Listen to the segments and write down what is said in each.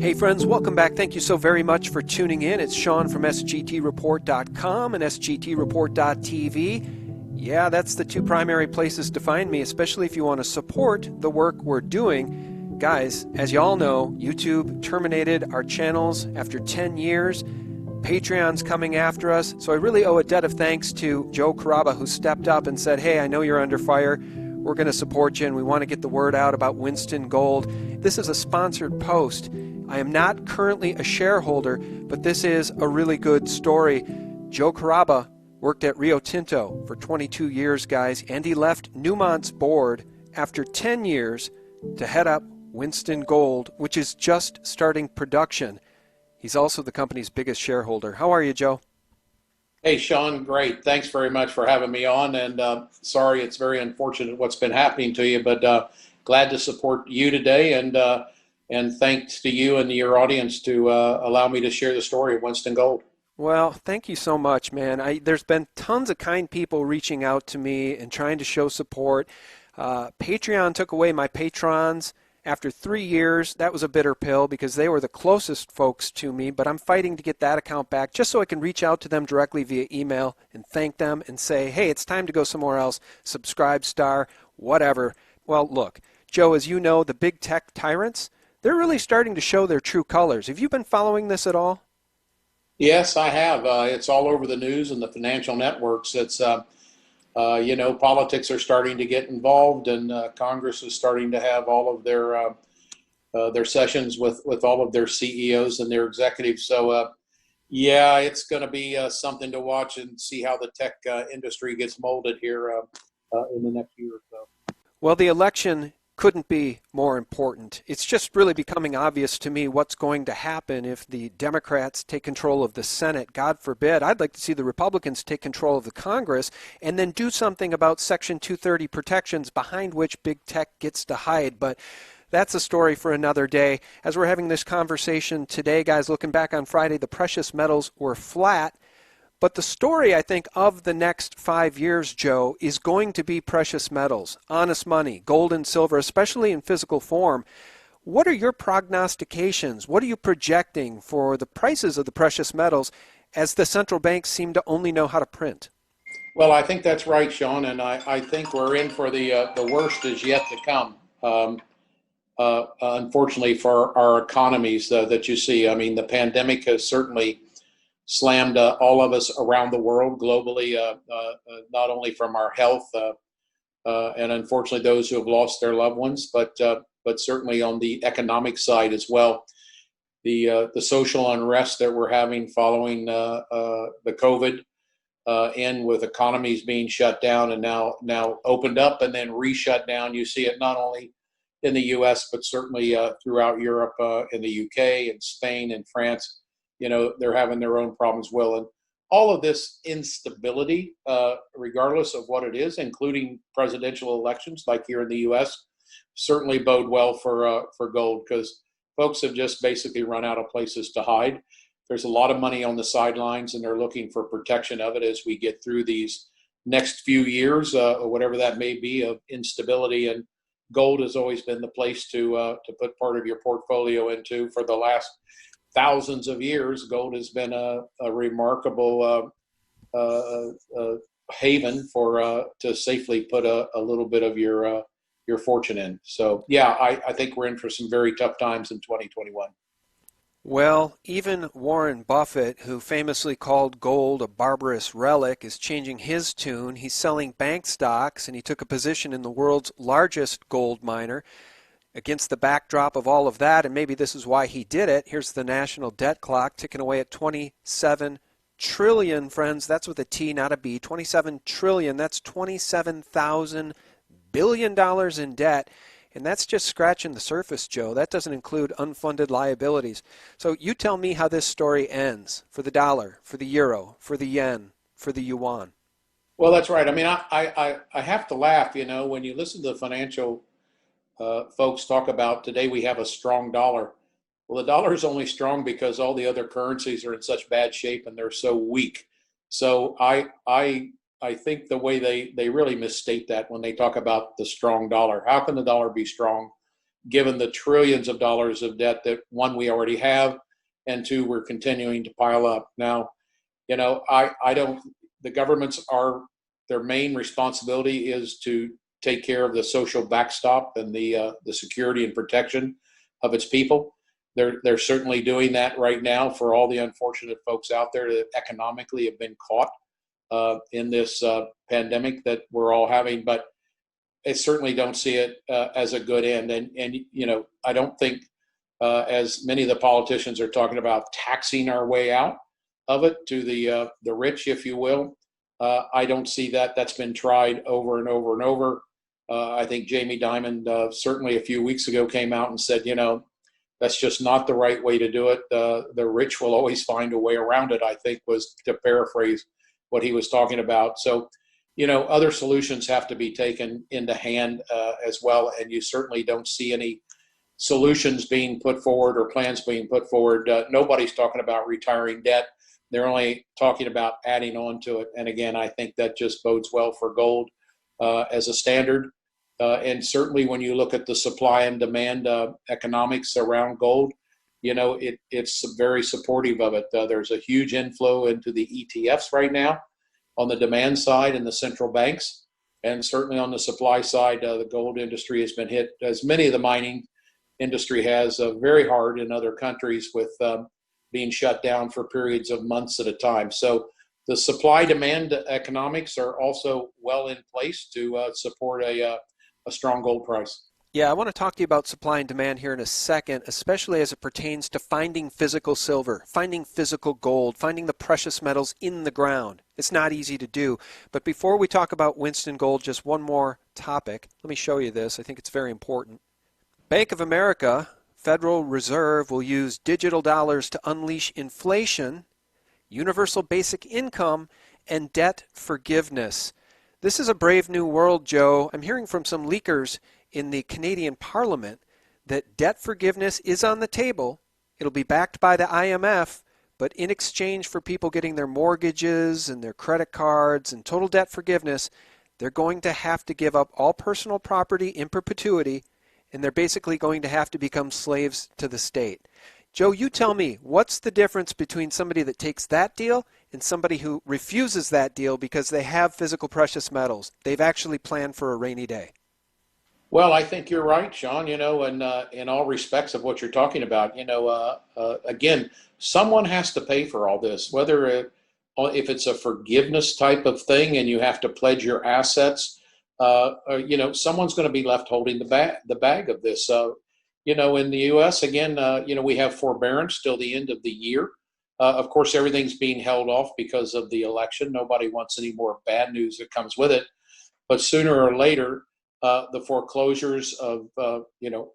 Hey friends, welcome back. Thank you so very much for tuning in. It's Sean from SGTReport.com and SGTReport.tv. Yeah, that's the two primary places to find me, especially if you want to support the work we're doing. Guys, as you all know, YouTube terminated our channels after 10 years. Patreon's coming after us, so I really owe a debt of thanks to Joe Carrabba, who stepped up and said, hey, I know you're under fire. We're going to support you, and we want to get the word out about Winston Gold. This is a sponsored post. I am not currently a shareholder, but this is a really good story. Joe Carrabba worked at Rio Tinto for 22 years, guys, and he left Newmont's board after 10 years to head up Winston Gold, which is just starting production. He's also the company's biggest shareholder. How are you, Joe? Hey, Sean, great. Thanks very much for having me on. And sorry, it's very unfortunate what's been happening to you, but glad to support you today. And thanks to you and your audience to allow me to share the story of Winston Gold. Well, thank you so much, man. There's been tons of kind people reaching out to me and trying to show support. Patreon took away my patrons after 3 years. That was a bitter pill because they were the closest folks to me, but I'm fighting to get that account back just so I can reach out to them directly via email and thank them and say, hey, it's time to go somewhere else, subscribe, star, whatever. Well, look, Joe, as you know, the big tech tyrants, they're really starting to show their true colors. Have you been following this at all? Yes, I have. It's all over the news and the financial networks. It's, politics are starting to get involved, and Congress is starting to have all of their sessions with all of their CEOs and their executives. So, yeah, it's going to be something to watch and see how the tech industry gets molded here in the next year or so. Well, the election couldn't be more important. It's just really becoming obvious to me what's going to happen if the Democrats take control of the Senate. God forbid. I'd like to see the Republicans take control of the Congress and then do something about Section 230 protections behind which big tech gets to hide. But that's a story for another day. As we're having this conversation today, guys, looking back on Friday, the precious metals were flat. But the story, I think, of the next 5 years, Joe, is going to be precious metals, honest money, gold and silver, especially in physical form. What are your prognostications? What are you projecting for the prices of the precious metals as the central banks seem to only know how to print? Well, I think that's right, Sean, and I think we're in for the worst is yet to come. Unfortunately for our economies that you see, I mean, the pandemic has certainly slammed all of us around the world globally, not only from our health and unfortunately those who have lost their loved ones, but certainly on the economic side as well. The social unrest that we're having following the COVID and with economies being shut down and now opened up and then re-shut down. You see it not only in the U.S. but certainly throughout Europe, in the U.K. and Spain and France. They're having their own problems. Well, and all of this instability, regardless of what it is, including presidential elections like here in the U.S., certainly bode well for gold because folks have just basically run out of places to hide. There's a lot of money on the sidelines, and they're looking for protection of it as we get through these next few years, or whatever that may be, of instability. And gold has always been the place to put part of your portfolio into for the last thousands of years. Gold has been a remarkable haven for to safely put a little bit of your fortune in. So yeah, I think we're in for some very tough times in 2021. Well, even Warren Buffett, who famously called gold a barbarous relic, is changing his tune. He's selling bank stocks, and he took a position in the world's largest gold miner. Against the backdrop of all of that, and maybe this is why he did it, here's the national debt clock ticking away at 27 trillion, friends. That's with a T, not a B. 27 trillion. That's $27,000 billion in debt. And that's just scratching the surface, Joe. That doesn't include unfunded liabilities. So you tell me how this story ends for the dollar, for the euro, for the yen, for the yuan. Well, that's right. I mean, I have to laugh, when you listen to the financial folks talk about today we have a strong dollar. Well, the dollar is only strong because all the other currencies are in such bad shape and they're so weak. So I think the way they really misstate that when they talk about the strong dollar. How can the dollar be strong given the trillions of dollars of debt that, one, we already have, and two, we're continuing to pile up. Now, I don't, the governments are, their main responsibility is to take care of the social backstop and the security and protection of its people. They're certainly doing that right now for all the unfortunate folks out there that economically have been caught in this pandemic that we're all having. But I certainly don't see it as a good end. And I don't think, as many of the politicians are talking about, taxing our way out of it to the rich, if you will. I don't see that. That's been tried over and over and over. I think Jamie Dimon certainly a few weeks ago came out and said, that's just not the right way to do it. The rich will always find a way around it, I think, was to paraphrase what he was talking about. So, other solutions have to be taken into hand as well. And you certainly don't see any solutions being put forward or plans being put forward. Nobody's talking about retiring debt. They're only talking about adding on to it. And again, I think that just bodes well for gold as a standard. And certainly when you look at the supply and demand economics around gold, it's very supportive of it. There's a huge inflow into the ETFs right now on the demand side and the central banks. And certainly on the supply side, the gold industry has been hit, as many of the mining industry has, very hard in other countries with being shut down for periods of months at a time. So the supply-demand economics are also well in place to support a strong gold price. Yeah, I want to talk to you about supply and demand here in a second, especially as it pertains to finding physical silver, finding physical gold, finding the precious metals in the ground. It's not easy to do. But before we talk about Winston Gold, just one more topic. Let me show you this. I think it's very important. Bank of America, Federal Reserve, will use digital dollars to unleash inflation, universal basic income, and debt forgiveness. This is a brave new world, Joe. I'm hearing from some leakers in the Canadian Parliament that debt forgiveness is on the table. It'll be backed by the IMF, but in exchange for people getting their mortgages and their credit cards and total debt forgiveness, they're going to have to give up all personal property in perpetuity, and they're basically going to have to become slaves to the state. Joe, you tell me, what's the difference between somebody that takes that deal and somebody who refuses that deal because they have physical precious metals? They've actually planned for a rainy day. Well, I think you're right, Sean, and in all respects of what you're talking about, again, someone has to pay for all this, whether if it's a forgiveness type of thing and you have to pledge your assets, someone's going to be left holding the bag of this. In the U.S., again, we have forbearance till the end of the year. Of course, everything's being held off because of the election. Nobody wants any more bad news that comes with it. But sooner or later, the foreclosures of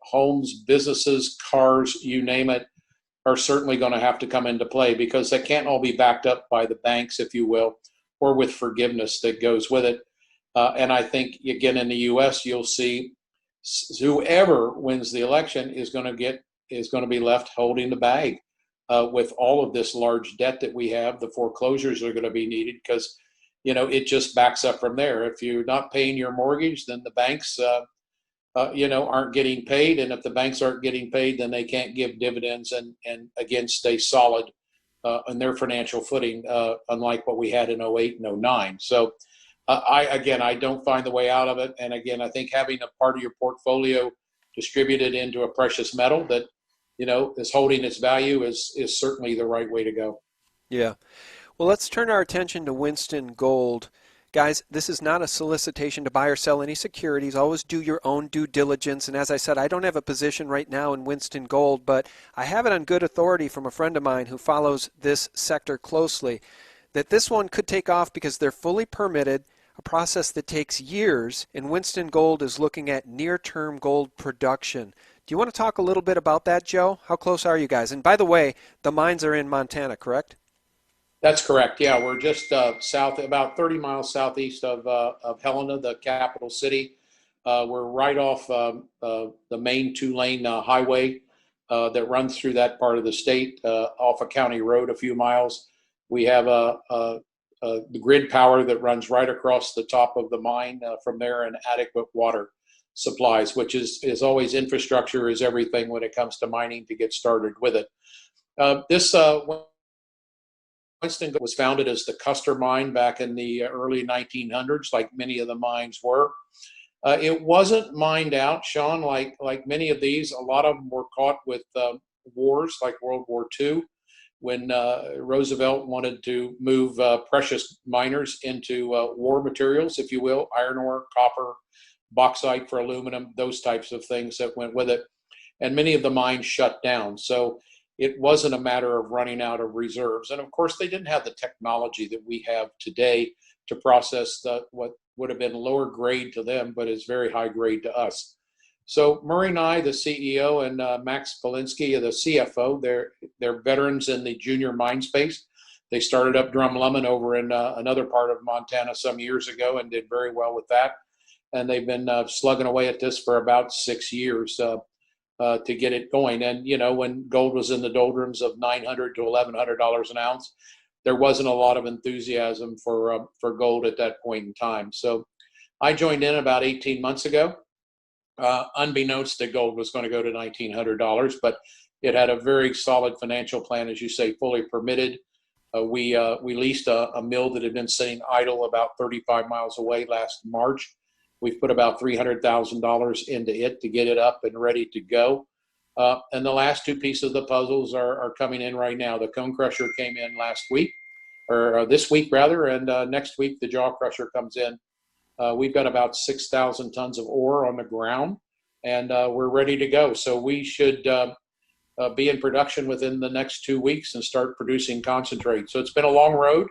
homes, businesses, cars, you name it, are certainly going to have to come into play because they can't all be backed up by the banks, if you will, or with forgiveness that goes with it. And I think, again, in the U.S., you'll see whoever wins the election is going to be left holding the bag with all of this large debt that we have. The foreclosures are going to be needed because it just backs up from there. If you're not paying your mortgage, then the banks, aren't getting paid. And if the banks aren't getting paid, then they can't give dividends and again, stay solid on their financial footing, unlike what we had in 08 and 09. So I don't find the way out of it. And again, I think having a part of your portfolio distributed into a precious metal that, is holding its value is certainly the right way to go. Yeah. Well, let's turn our attention to Winston Gold. Guys, this is not a solicitation to buy or sell any securities. Always do your own due diligence. And as I said, I don't have a position right now in Winston Gold, but I have it on good authority from a friend of mine who follows this sector closely, that this one could take off because they're fully permitted, a process that takes years, and Winston Gold is looking at near-term gold production. Do you want to talk a little bit about that, Joe? How close are you guys? And by the way, the mines are in Montana, correct? That's correct. Yeah, we're just south, about 30 miles southeast of Helena, the capital city. We're right off the main two-lane highway that runs through that part of the state, off a county road a few miles. We have the grid power that runs right across the top of the mine from there, and adequate water. supplies, which is always infrastructure is everything when it comes to mining to get started with it. This Winston was founded as the Custer mine back in the early 1900s, like many of the mines were. It wasn't mined out, Sean, like many of these. A lot of them were caught with wars, like World War II, when Roosevelt wanted to move precious miners into war materials, if you will, iron ore, copper, bauxite for aluminum, those types of things that went with it. And many of the mines shut down. So it wasn't a matter of running out of reserves. And of course, they didn't have the technology that we have today to process what would have been lower grade to them, but is very high grade to us. So Murray and I, the CEO, and Max Polinsky, the CFO, they're veterans in the junior mine space. They started up Drumlummon over in another part of Montana some years ago and did very well with that. And they've been slugging away at this for about 6 years to get it going. And, you know, when gold was in the doldrums of $900 to $1,100 an ounce, there wasn't a lot of enthusiasm for gold at that point in time. So I joined in about 18 months ago, unbeknownst that gold was going to go to $1,900, but it had a very solid financial plan, as you say, fully permitted. We leased a mill that had been sitting idle about 35 miles away last March. We've put about $300,000 into it to get it up and ready to go. And the last two pieces of the puzzles are coming in right now. The cone crusher came in last week, or this week rather, and next week the jaw crusher comes in. We've got about 6,000 tons of ore on the ground, and we're ready to go. So we should be in production within the next 2 weeks and start producing concentrate. So it's been a long road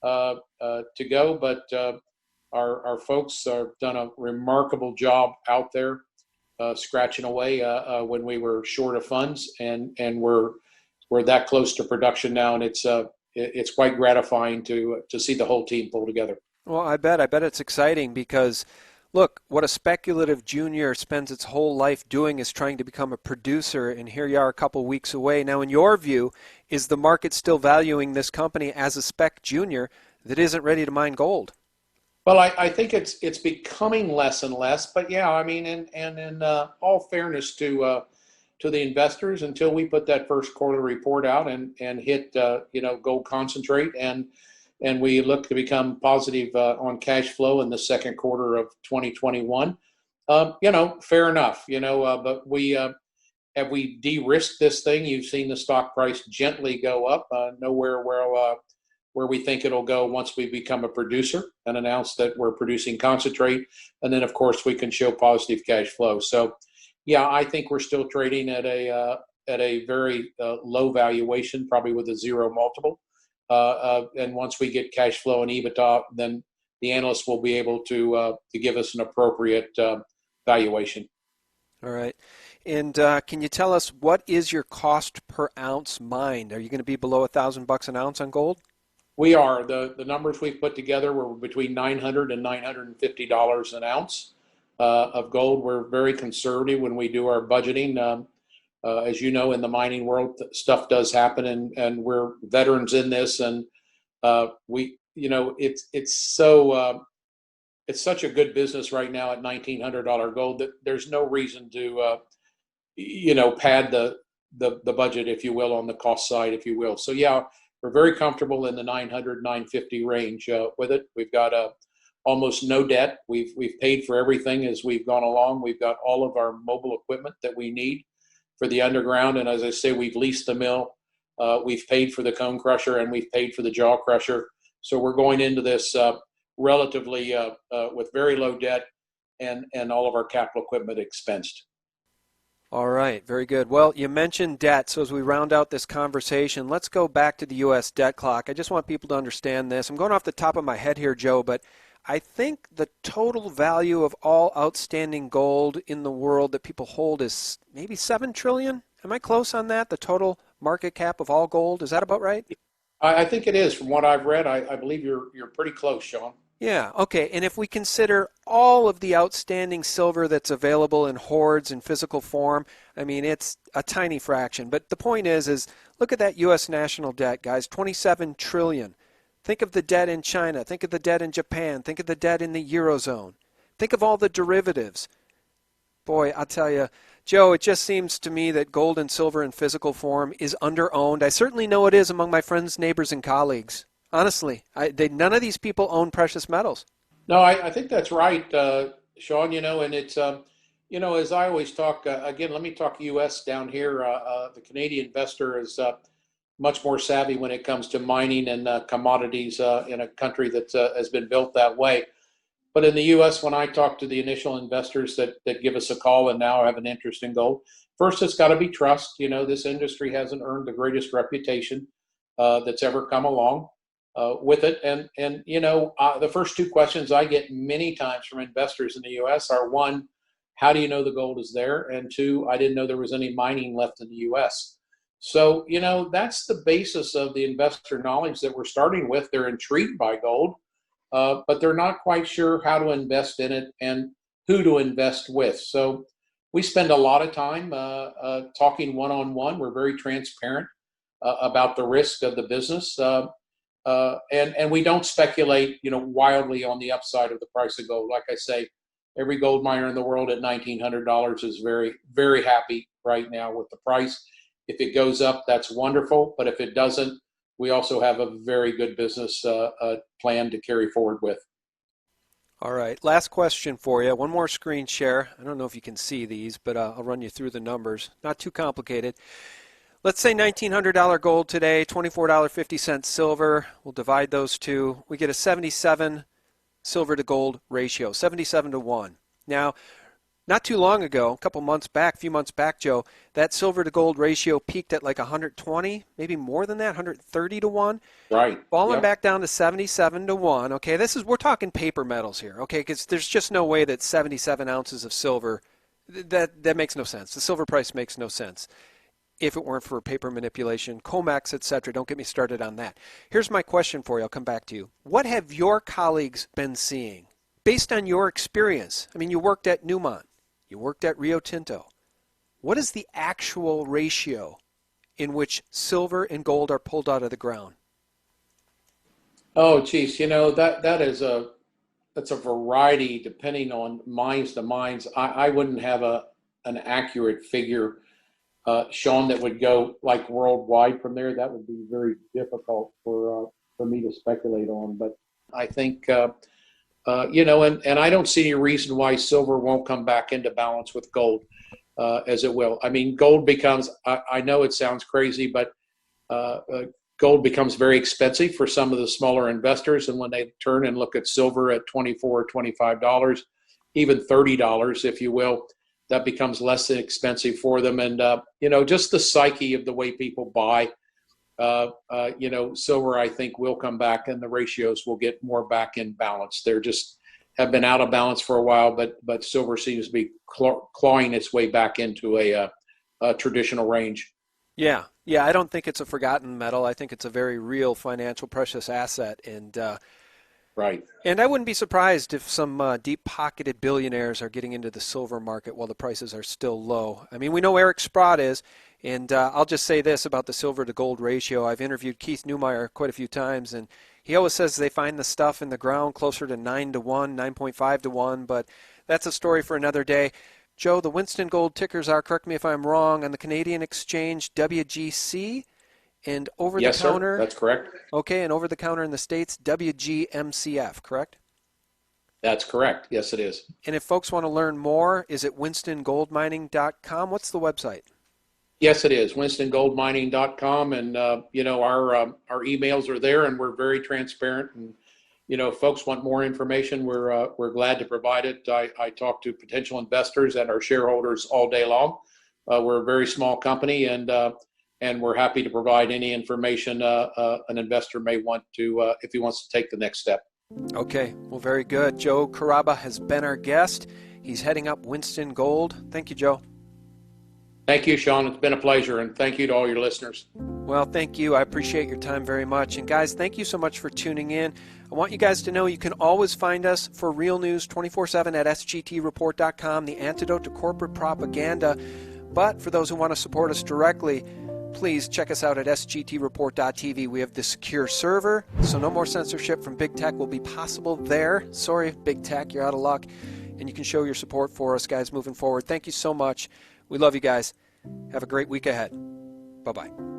to go, but our folks have done a remarkable job out there, scratching away when we were short of funds, and we're that close to production now, and it's quite gratifying to see the whole team pull together. Well, I bet it's exciting because, look, what a speculative junior spends its whole life doing is trying to become a producer, and here you are a couple weeks away. Now, in your view, is the market still valuing this company as a spec junior that isn't ready to mine gold? Well, I think it's becoming less and less, but yeah, I mean, and in all fairness to the investors, until we put that first quarter report out and hit gold concentrate and we look to become positive on cash flow in the second quarter of 2021, fair enough, but have we de-risked this thing? You've seen the stock price gently go up, nowhere where we think it'll go once we become a producer and announce that we're producing concentrate. And then, of course, we can show positive cash flow. So, yeah, I think we're still trading at a very low valuation, probably with a 0 multiple. And once we get cash flow and EBITDA, then the analysts will be able to give us an appropriate valuation. All right. And can you tell us, what is your cost per ounce mined? Are you going to be below $1,000 an ounce on gold? We are. The numbers we've put together were between $900 and $950 an ounce of gold. We're very conservative when we do our budgeting. As you know, in the mining world, stuff does happen, and we're veterans in this. And it's such a good business right now at $1,900 gold that there's no reason to pad the budget, if you will, on the cost side, if you will. So yeah. We're very comfortable in the 900, 950 range with it. We've got almost no debt. We've paid for everything as we've gone along. We've got all of our mobile equipment that we need for the underground. And as I say, we've leased the mill. We've paid for the cone crusher, and we've paid for the jaw crusher. So we're going into this relatively with very low debt and all of our capital equipment expensed. All right, very good. Well, you mentioned debt, so as we round out this conversation, let's go back to the U.S. debt clock. I just want people to understand this. I'm going off the top of my head here, Joe, but I think the total value of all outstanding gold in the world that people hold is maybe $7 trillion. Am I close on that, the total market cap of all gold? Is that about right? I think it is. From what I've read, I believe you're pretty close, Sean. Yeah, okay. And if we consider all of the outstanding silver that's available in hoards in physical form, I mean, it's a tiny fraction. But the point is look at that U.S. national debt, guys, $27 trillion. Think of the debt in China. Think of the debt in Japan. Think of the debt in the Eurozone. Think of all the derivatives. Boy, I'll tell you, Joe, it just seems to me that gold and silver in physical form is underowned. I certainly know it is among my friends, neighbors, and colleagues. Honestly, none of these people own precious metals. No, I think that's right, Sean. And it's as I always talk again. Let me talk U.S. down here. The Canadian investor is much more savvy when it comes to mining and commodities in a country that has been built that way. But in the U.S., when I talk to the initial investors that give us a call and now have an interest in gold, first it's got to be trust. This industry hasn't earned the greatest reputation that's ever come along with it. And the first two questions I get many times from investors in the U.S. are, one, how do you know the gold is there? And two, I didn't know there was any mining left in the U.S. So, that's the basis of the investor knowledge that we're starting with. They're intrigued by gold. But they're not quite sure how to invest in it and who to invest with. So we spend a lot of time talking one-on-one. We're very transparent about the risk of the business. And we don't speculate, wildly on the upside of the price of gold. Like I say, every gold miner in the world at $1,900 is very, very happy right now with the price. If it goes up, that's wonderful. But if it doesn't, we also have a very good business plan to carry forward with. All right. Last question for you. One more screen share. I don't know if you can see these, but I'll run you through the numbers. Not too complicated. Let's say $1,900 gold today, $24.50 silver. We'll divide those two. We get a 77 silver to gold ratio, 77 to 1. Now, not too long ago, a few months back, Joe, that silver to gold ratio peaked at like 120, maybe more than that, 130 to 1. Right. Falling back down to 77 to 1. Okay, we're talking paper metals here, okay, because there's just no way that 77 ounces of silver, that makes no sense. The silver price makes no sense if it weren't for paper manipulation, COMEX, etc. Don't get me started on that. Here's my question for you. I'll come back to you. What have your colleagues been seeing based on your experience? I mean, you worked at Newmont. You worked at Rio Tinto. What is the actual ratio in which silver and gold are pulled out of the ground? Oh, geez, that's a variety depending on mines to mines. I wouldn't have an accurate figure, Sean, that would go like worldwide from there. That would be very difficult for me to speculate on. But I think and I don't see any reason why silver won't come back into balance with gold as it will. I mean, gold becomes, I know it sounds crazy, but gold becomes very expensive for some of the smaller investors. And when they turn and look at silver at $24 or $25, even $30, if you will, that becomes less expensive for them. And, just the psyche of the way people buy. Silver, I think, will come back and the ratios will get more back in balance. They're just have been out of balance for a while, but silver seems to be clawing its way back into a traditional range. Yeah. I don't think it's a forgotten metal. I think it's a very real financial precious asset. And right. And I wouldn't be surprised if some deep-pocketed billionaires are getting into the silver market while the prices are still low. I mean, we know Eric Sprott is. And I'll just say this about the silver to gold ratio. I've interviewed Keith Neumeyer quite a few times, and he always says they find the stuff in the ground closer to 9 to 1, 9.5 to 1, but that's a story for another day. Joe, the Winston gold tickers are, correct me if I'm wrong, on the Canadian exchange WGC, and over-the-counter. Yes, sir, that's correct. Okay, and over-the-counter in the States, WGMCF, correct? That's correct. Yes, it is. And if folks want to learn more, is it winstongoldmining.com? What's the website? Yes, it is. WinstonGoldMining.com, and our emails are there, and we're very transparent. And if folks want more information, we're glad to provide it. I talk to potential investors and our shareholders all day long. We're a very small company, and we're happy to provide any information an investor may want to if he wants to take the next step. Okay. Well, very good. Joe Carrabba has been our guest. He's heading up Winston Gold. Thank you, Joe. Thank you, Sean. It's been a pleasure, and thank you to all your listeners. Well, thank you. I appreciate your time very much. And guys, thank you so much for tuning in. I want you guys to know you can always find us for real news 24/7 at sgtreport.com, the antidote to corporate propaganda. But for those who want to support us directly, please check us out at sgtreport.tv. We have the secure server, so no more censorship from big tech will be possible there. Sorry, big tech, you're out of luck. and you can show your support for us, guys, moving forward. Thank you so much. We love you guys. Have a great week ahead. Bye-bye.